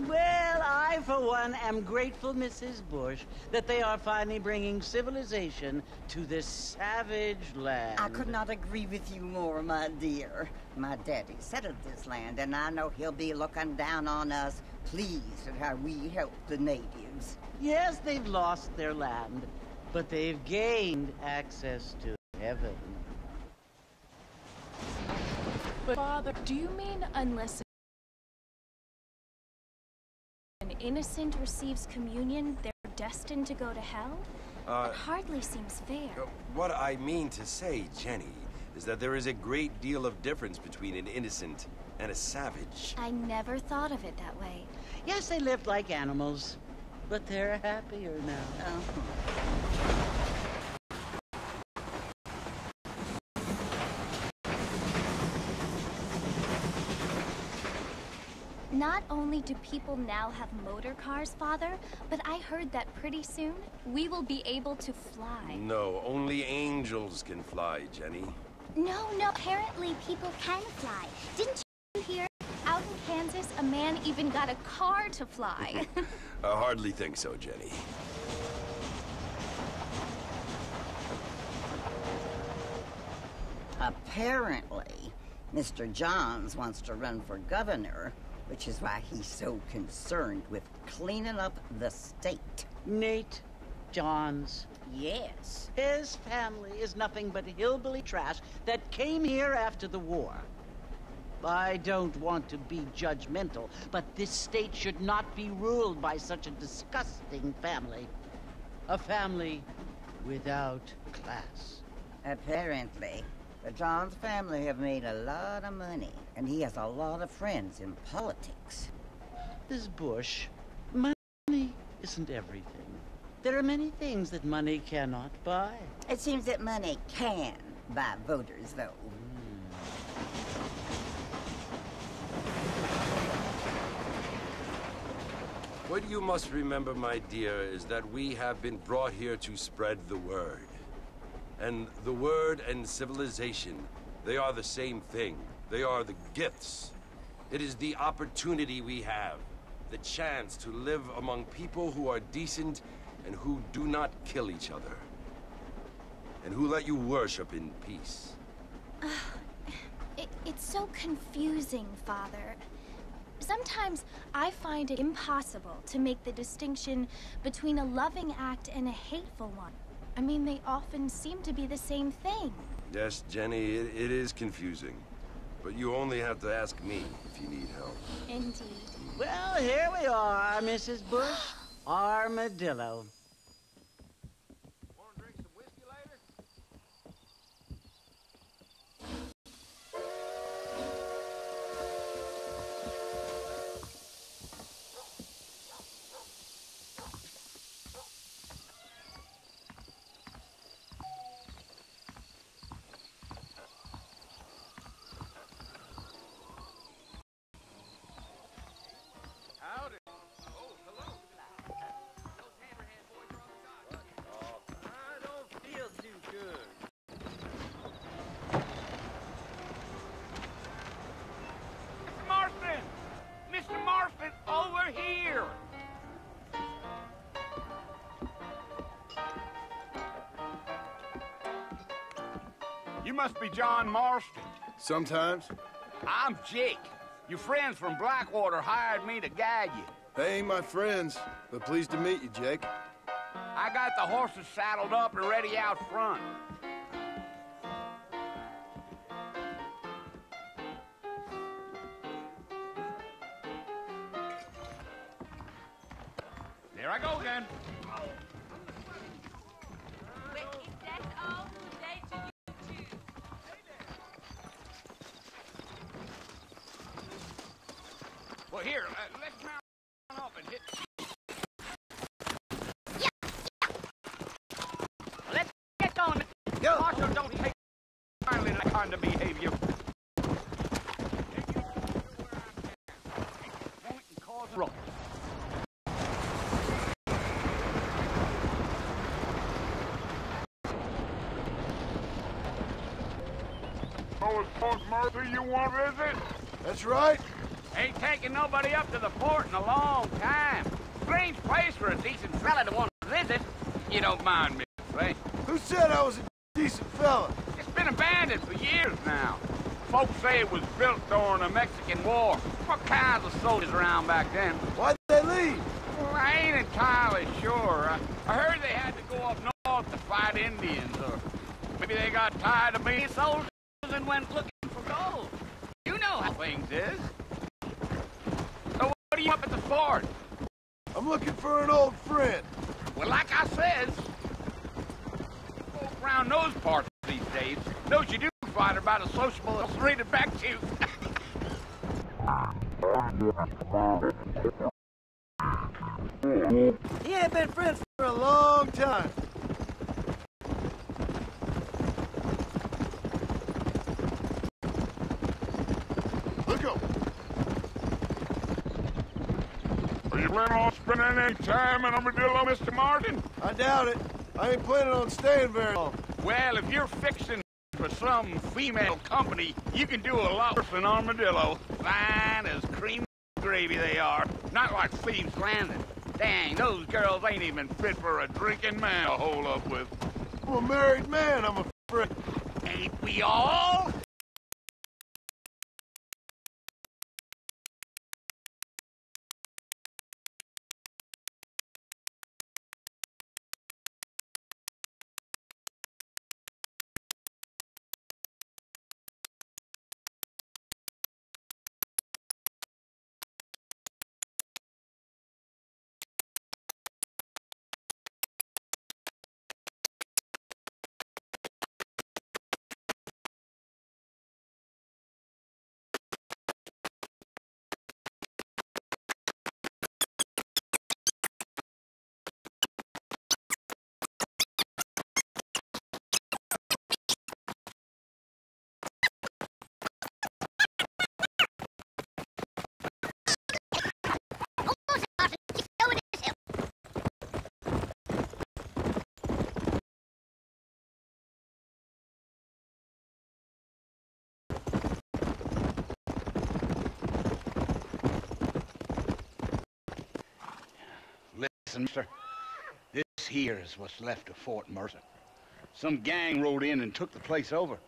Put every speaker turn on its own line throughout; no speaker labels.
Well, I, for one, am grateful, Mrs. Bush, that they are finally bringing civilization to this savage land.
I could not agree with you more, my dear. My daddy settled this land, and I know he'll be looking down on us, pleased at how we help the natives.
Yes, they've lost their land, but they've gained access to heaven.
But Father, do you mean unless an innocent receives communion, they're destined to go to hell? That hardly seems fair.
What I mean to say, Jenny, is that there is a great deal of difference between an innocent and a savage.
I never thought of it that way.
Yes, they lived like animals, but they're happier now.
Not only do people now have motor cars, Father, but I heard that pretty soon we will be able to fly.
No, only angels can fly, Jenny.
No, apparently people can fly. Didn't you hear? Out in Kansas, a man even got a car to fly.
I hardly think so, Jenny.
Apparently, Mr. Johns wants to run for governor, which is why he's so concerned with cleaning up the state.
Nate Johns.
Yes.
His family is nothing but hillbilly trash that came here after the war. I don't want to be judgmental, but this state should not be ruled by such a disgusting family. A family without class.
Apparently, the Johns family have made a lot of money, and he has a lot of friends in politics.
Ms. Bush, money isn't everything. There are many things that money cannot buy.
It seems that money can buy voters, though.
What you must remember, my dear, is that we have been brought here to spread the word. And the word and civilization, they are the same thing. They are the gifts. It is the opportunity we have, the chance to live among people who are decent and who do not kill each other. And who let you worship in peace.
It's so confusing, Father. Sometimes I find it impossible to make the distinction between a loving act and a hateful one. I mean, they often seem to be the same thing.
Yes, Jenny, it is confusing. But you only have to ask me if you need help.
Indeed.
Well, here we are, Mrs. Bush. Armadillo.
Want to drink some whiskey later? Howdy. Oh, hello. Those Hammerhead boys are on the dock. I don't feel too good.
Mr. Marston! Mr. Marston, over here! You must be John Marston.
Sometimes.
I'm Jake. Your friends from Blackwater hired me to guide you.
They ain't my friends, but pleased to meet you, Jake.
I got the horses saddled up and ready out front. There I go again. Well, here, let's mount up and hit. Let's get going.
Go.
Marshal, don't take kindly that kind of behavior. Point and cause a ruckus.
Oh, it's Punk Murphy you want, is it?
That's right.
Ain't taken nobody up to the fort in a long time. Strange place for a decent fella to want to visit. You don't mind me, right?
Who said I was a decent fella?
It's been abandoned for years now. Folks say it was built during the Mexican War. What kinds of soldiers around back then?
Why'd they leave?
Well, I ain't entirely sure. I heard they had to go up north to fight Indians, or maybe they got tired of being soldiers and went looking for gold. You know how things is. So what are you up at the fort?
I'm looking for an old friend.
Well, like I said, folk around those parts these days, those you do find are about as sociable as read back to you.
He ain't been friends for a long time. Look up.
Are you planning on spending any time in Armadillo, Mr. Martin?
I doubt it. I ain't planning on staying very long.
Well, if you're fixing for some female company, you can do a lot worse than Armadillo. Fine as cream gravy they are. Not like Thieves Landing. Dang, those girls ain't even fit for a drinking man to hole up with.
I'm a married man, I'm afraid.
Ain't we all? Listen, mister, this here is what's left of Fort Mercer. Some gang rode in and took the place over.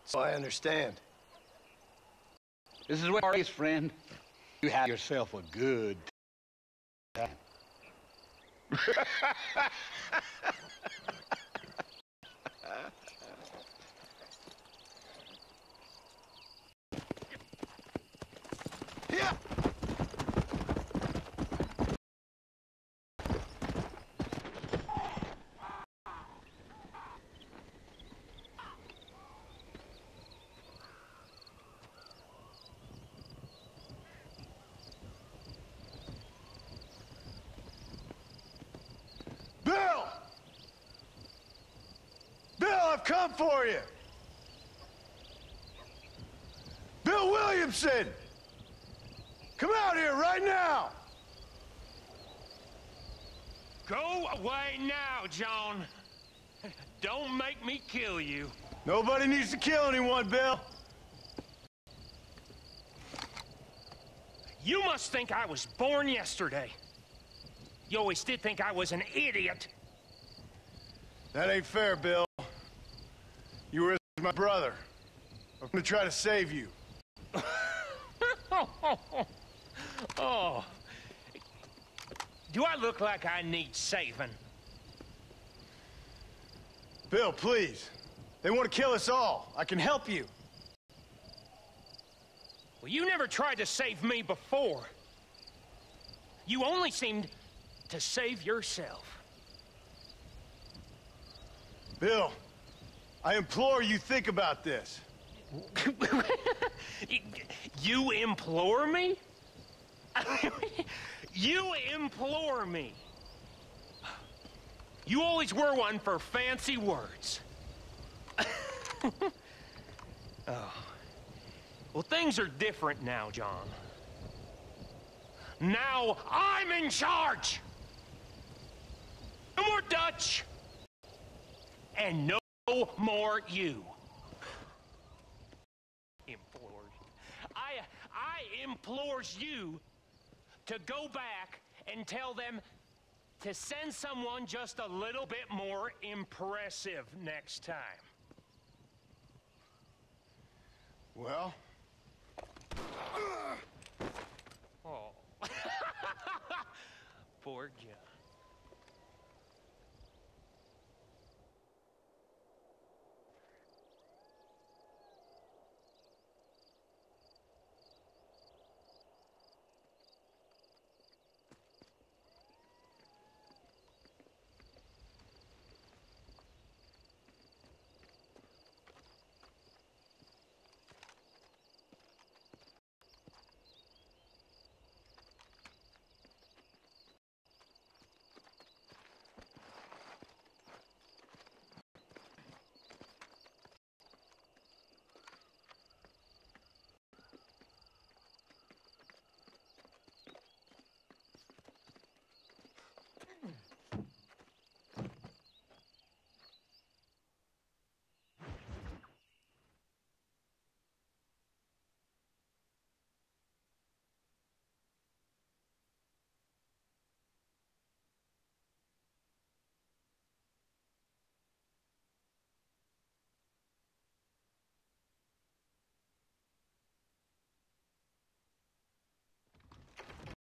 So I understand.
This is where it is, friend. You have yourself a good time.
Yeah. Bill! Bill, I've come for you! Bill Williamson! Come out here right now!
Go away now, John. Don't make me kill you.
Nobody needs to kill anyone, Bill.
You must think I was born yesterday. You always did think I was an idiot.
That ain't fair, Bill. You were my brother. I'm gonna try to save you.
Oh. Do I look like I need saving?
Bill, please. They want to kill us all. I can help you.
Well, you never tried to save me before. You only seemed to save yourself.
Bill, I implore you think about this.
You implore me? You implore me. You always were one for fancy words. Oh. Well, things are different now, John. Now I'm in charge. No more Dutch. And no more you. Implored. I implores you to go back and tell them to send someone just a little bit more impressive next time.
Well...